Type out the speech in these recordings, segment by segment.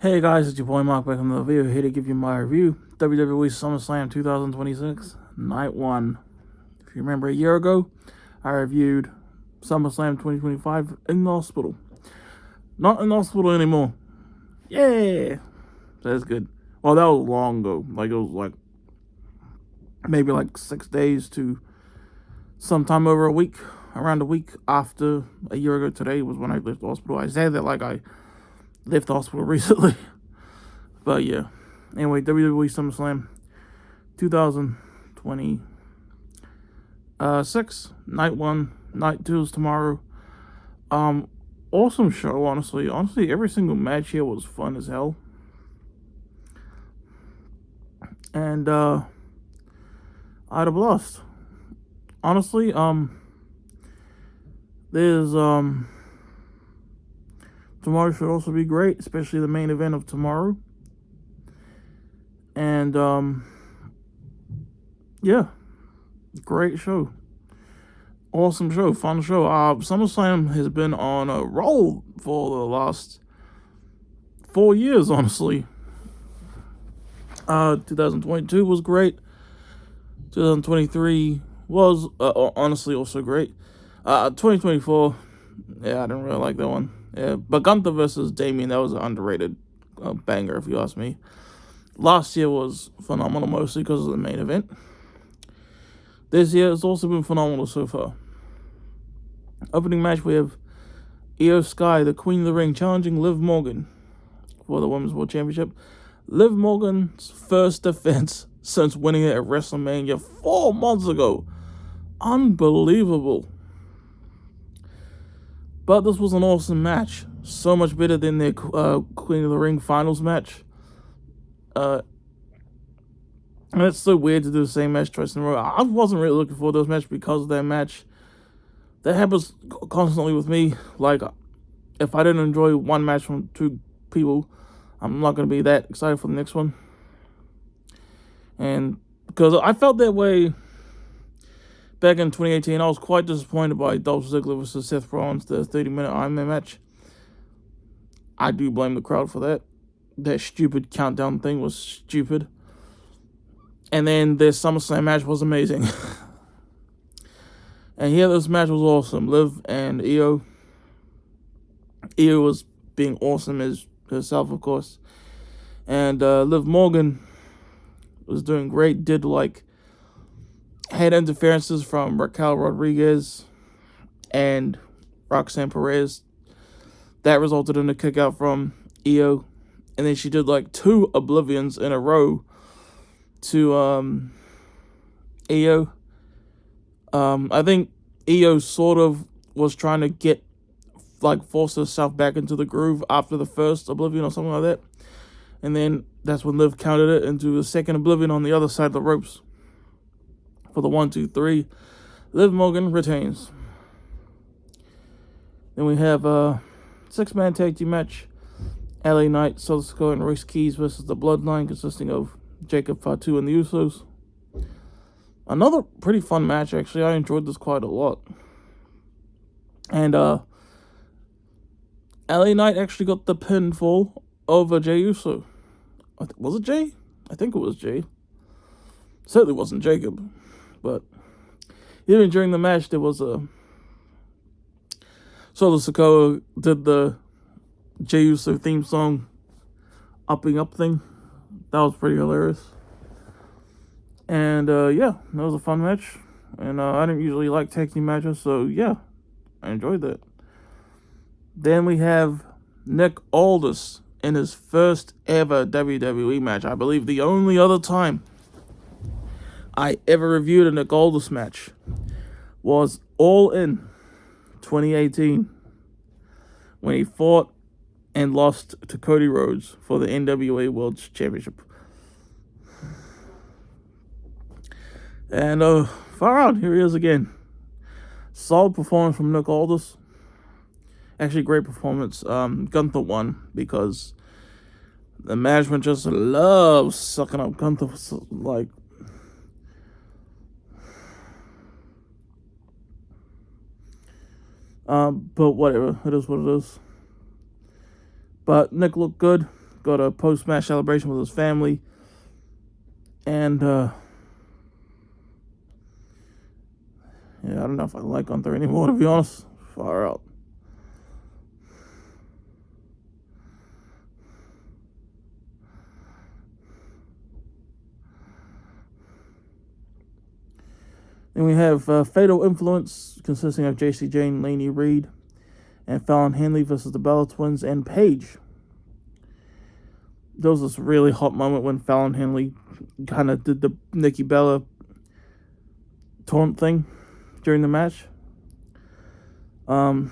Hey guys, it's your boy Mark back on the video here to give you my review. WWE SummerSlam 2026, Night 1. If you remember a year ago, I reviewed SummerSlam 2025 in the hospital. Not in the hospital anymore. Yeah! That's good. Well, that was long ago. Like, it was maybe 6 days to sometime over a week. Around a week after a year ago today was when I left the hospital. I said that like I left the hospital recently. But yeah. Anyway, WWE SummerSlam 2026. Night 1. Night 2 is tomorrow. Awesome show, honestly. Honestly, every single match here was fun as hell. And I'd have lost. Honestly, there's tomorrow should also be great, especially the main event of tomorrow. And yeah, great show, awesome show, fun show. SummerSlam has been on a roll for the last 4 years, honestly. 2022 was great. 2023 was honestly also great. 2024, yeah, I didn't really like that one. Yeah, but Gunther versus Damien, that was an underrated banger, if you ask me. Last year was phenomenal, mostly because of the main event. This year has also been phenomenal so far. Opening match, we have Io Sky, the Queen of the Ring, challenging Liv Morgan for the Women's World Championship. Liv Morgan's first defense since winning it at WrestleMania 4 months ago. Unbelievable. But this was an awesome match. So much better than their Queen of the Ring finals match. And it's so weird to do the same match twice in a row. I wasn't really looking forward to this match because of that match. That happens constantly with me. Like, if I didn't enjoy one match from two people, I'm not going to be that excited for the next one. And because I felt that way back in 2018, I was quite disappointed by Dolph Ziggler versus Seth Rollins, the 30-minute Iron Man match. I do blame the crowd for that. That stupid countdown thing was stupid. And then their SummerSlam match was amazing. And here, this match was awesome. Liv and Io. Io was being awesome as herself, of course. And Liv Morgan was doing great. Did head interferences from Raquel Rodriguez and Roxanne Perez. That resulted in a kick out from Io. And then she did 2 oblivions in a row to Io. I think Io sort of was trying to get force herself back into the groove after the first oblivion or something like that. And then that's when Liv counted it into the second oblivion on the other side of the ropes. For the 1, 2, 3. Liv Morgan retains. Then we have a 6-man tag team match. LA Knight, Southern Sikoa, and Royce Keys versus the Bloodline, consisting of Jacob Fatu and the Usos. Another pretty fun match, actually. I enjoyed this quite a lot. And LA Knight actually got the pinfall over Jey Uso. Was it Jey? I think it was Jey. Certainly wasn't Jacob. But even during the match, there was a Southern Sikoa did the Jey Uso theme song, upping up thing. That was pretty hilarious. And yeah, that was a fun match. And I didn't usually like tag team matches, so yeah, I enjoyed that. Then we have Nick Aldis in his first ever WWE match. I believe the only other time I ever reviewed a Nick Aldis match was All In 2018, when he fought and lost to Cody Rhodes for the NWA World Championship. And far out, here he is again. Solid performance from Nick Aldis. Actually, great performance. Gunther won because the management just loves sucking up Gunther. But whatever, it is what it is. But Nick looked good. got a post-match celebration with his family. And, yeah, I don't know if I like Gunther anymore, to be honest. Far out. Then we have Fatal Influence, consisting of JC Jane, Laney Reed, and Fallon Henley versus the Bella Twins and Paige. There was this really hot moment when Fallon Henley kind of did the Nikki Bella taunt thing during the match. And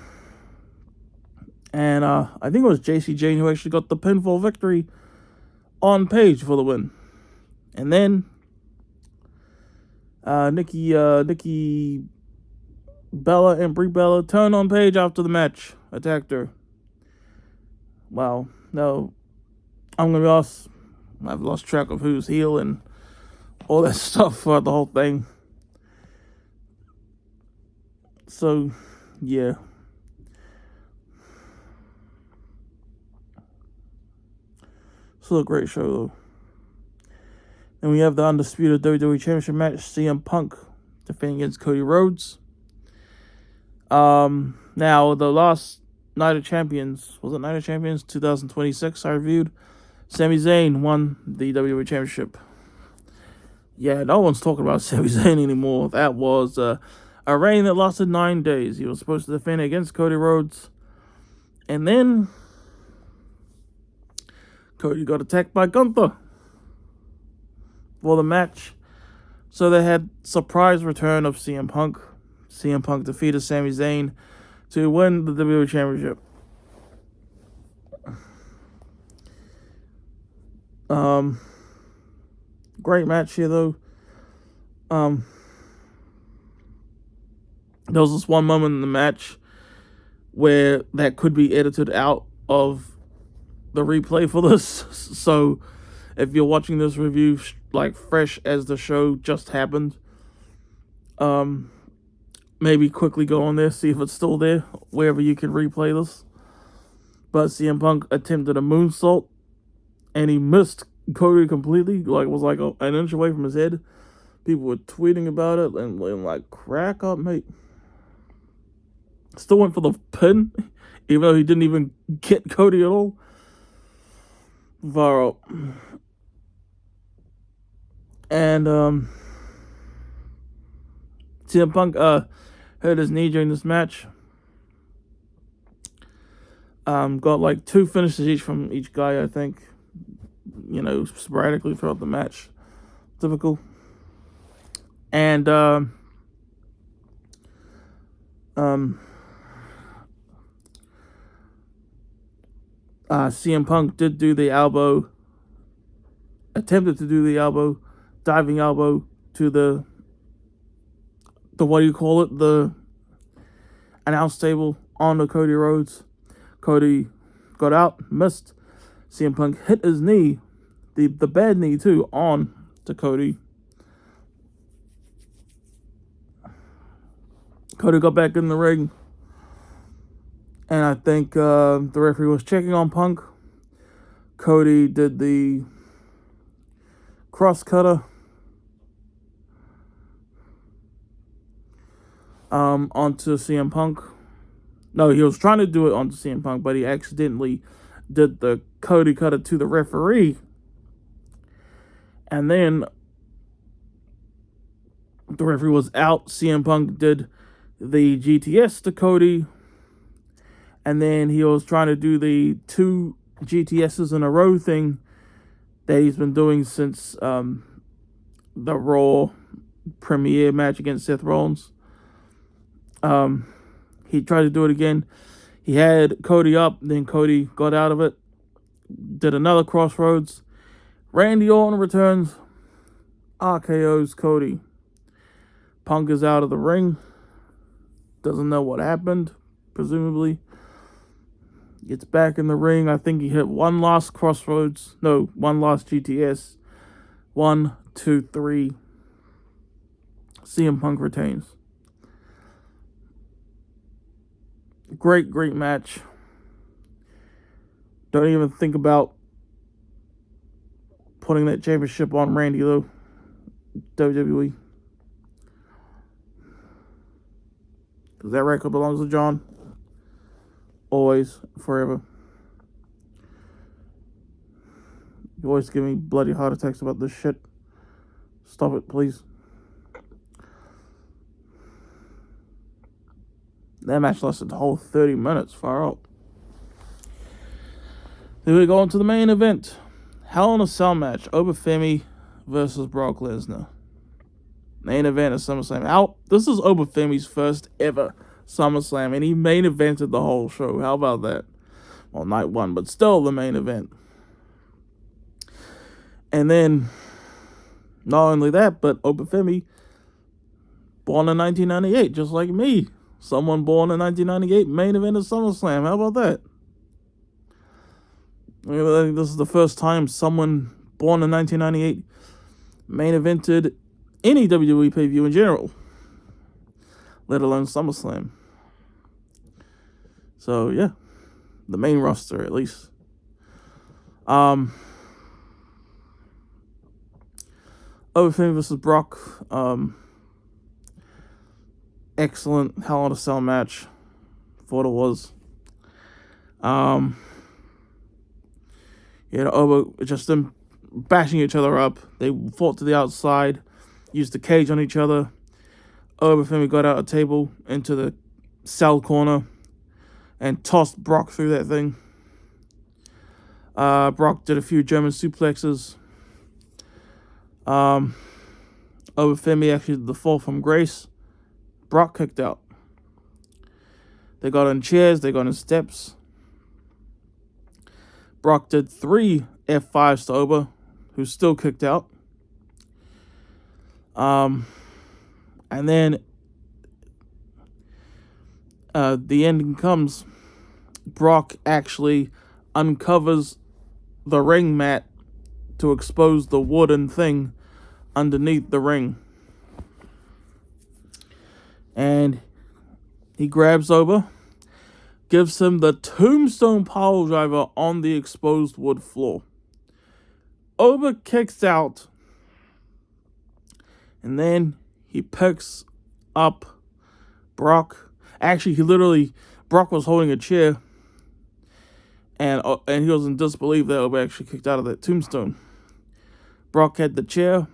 I think it was JC Jane who actually got the pinfall victory on Paige for the win. And then Nikki Bella and Brie Bella turned on Paige after the match, attacked her. Wow, no, I'm gonna be honest, I've lost track of who's heel and all that stuff for the whole thing. So, yeah. Still a great show though. And we have the undisputed WWE Championship match, CM Punk defending against Cody Rhodes. Now, the last Night of Champions, was it Night of Champions 2026 I reviewed? Sami Zayn won the WWE Championship. Yeah, no one's talking about Sami Zayn anymore. That was a reign that lasted 9 days. He was supposed to defend against Cody Rhodes. And then Cody got attacked by Gunther for the match. So they had surprise return of CM Punk. CM Punk defeated Sami Zayn to win the WWE Championship. Great match here though. There was this one moment in the match where that could be edited out of the replay for this. So if you're watching this review like fresh as the show just happened, maybe quickly go on there, see if it's still there, wherever you can replay this. But CM Punk attempted a moonsault, and he missed Cody completely, like was like an inch away from his head. People were tweeting about it, and like, crack up, mate. Still went for the pin, even though he didn't even get Cody at all. Viral. And, CM Punk, hurt his knee during this match. Got like 2 finishes each from each guy, I think. You know, sporadically throughout the match. Typical. And, CM Punk did do the elbow, attempted to do the elbow, diving elbow to the what do you call it, the announce table onto Cody Rhodes. Cody got out, missed. CM Punk hit his knee, the bad knee too, on to Cody. Cody got back in the ring, and I think the referee was checking on Punk. Cody did the cross cutter onto CM Punk. No, he was trying to do it onto CM Punk, but he accidentally did the Cody cutter to the referee. And then the referee was out. CM Punk did the GTS to Cody. And then he was trying to do the 2 GTSs in a row thing that he's been doing since the Raw premiere match against Seth Rollins. He tried to do it again. He had Cody up, then Cody got out of it, did another crossroads. Randy Orton returns, RKO's Cody. Punk is out of the ring, doesn't know what happened, presumably. Gets back in the ring. I think he hit one last crossroads. No, one last GTS. 1, 2, 3. CM Punk retains. Great match. Don't even think about putting that championship on Randy, though. WWE. Because that record belongs to John. Always, forever. You always give me bloody heart attacks about this shit. Stop it, please. That match lasted the whole 30 minutes, far out. Then we go on to the main event. Hell in a Cell match. Obafemi versus Brock Lesnar. Main event of SummerSlam. This is Obafemi's first ever SummerSlam, and he main evented the whole show. How about that? Well, night one, but still the main event. And then, not only that, but Obafemi, born in 1998, just like me. Someone born in 1998, main event of SummerSlam. How about that? I think this is the first time someone born in 1998 main evented any WWE pay-per-view in general, let alone SummerSlam. So, yeah, the main roster, at least. Obafemi versus Brock. Excellent Hell in a Cell match. Thought it was. Just them bashing each other up. They fought to the outside, used the cage on each other. Obafemi got out a table into the cell corner and tossed Brock through that thing. Brock did a few German suplexes. Obafemi actually did the fall from grace. Brock kicked out. They got on chairs, they got on steps. Brock did 3 F5s to Oba, who still kicked out. And then the ending comes. Brock actually uncovers the ring mat to expose the wooden thing underneath the ring. And he grabs Oba, gives him the tombstone pile driver on the exposed wood floor. Oba kicks out, and then he picks up Brock. Actually, Brock was holding a chair, and he was in disbelief that Oba actually kicked out of that tombstone. Brock had the chair.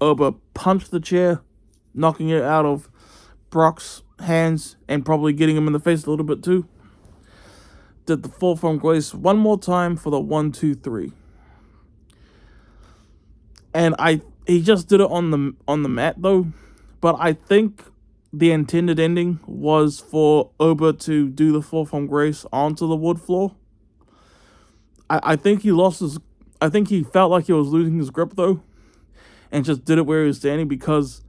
Oba punched the chair, knocking it out of Brock's hands and probably getting him in the face a little bit too. Did the fall from grace one more time for the 1, 2, 3. And he just did it on the mat though, but I think the intended ending was for Oba to do the fall from grace onto the wood floor. I think he felt like he was losing his grip though, and just did it where he was standing, because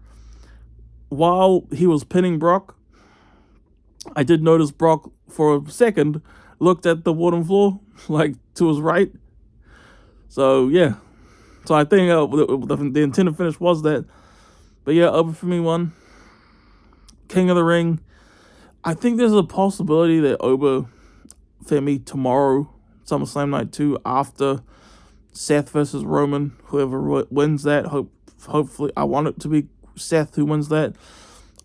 while he was pinning Brock, I did notice Brock for a second looked at the wooden floor, like to his right. So yeah, so I think the intended finish was that. But yeah, Obafemi won. King of the Ring. I think there's a possibility that Obafemi tomorrow, SummerSlam Night 2, after Seth versus Roman, whoever wins that, hopefully, I want it to be Seth who wins that.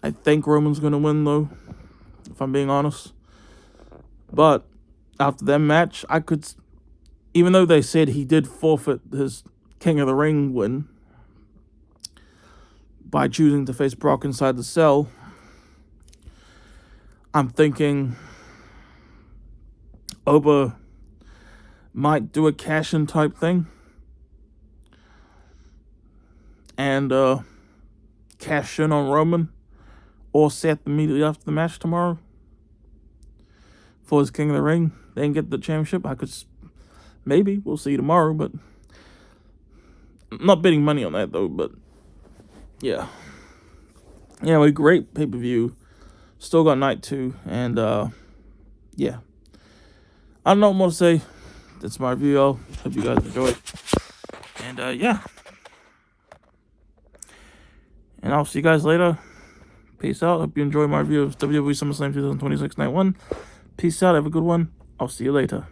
I think Roman's going to win though, if I'm being honest. But after that match, I could, even though they said he did forfeit his King of the Ring win by choosing to face Brock inside the cell, I'm thinking Oba might do a cash-in type thing and cash in on Roman or Seth immediately after the match tomorrow for his King of the Ring, then get the championship. Maybe, we'll see tomorrow, but I'm not betting money on that though. But yeah, anyway, great pay-per-view. Still got night 2, and yeah, I don't know what more to say. That's my review, y'all. Hope you guys enjoyed. And yeah, and I'll see you guys later. Peace out. Hope you enjoyed my review of WWE SummerSlam 2026 Night 1. Peace out. Have a good one. I'll see you later.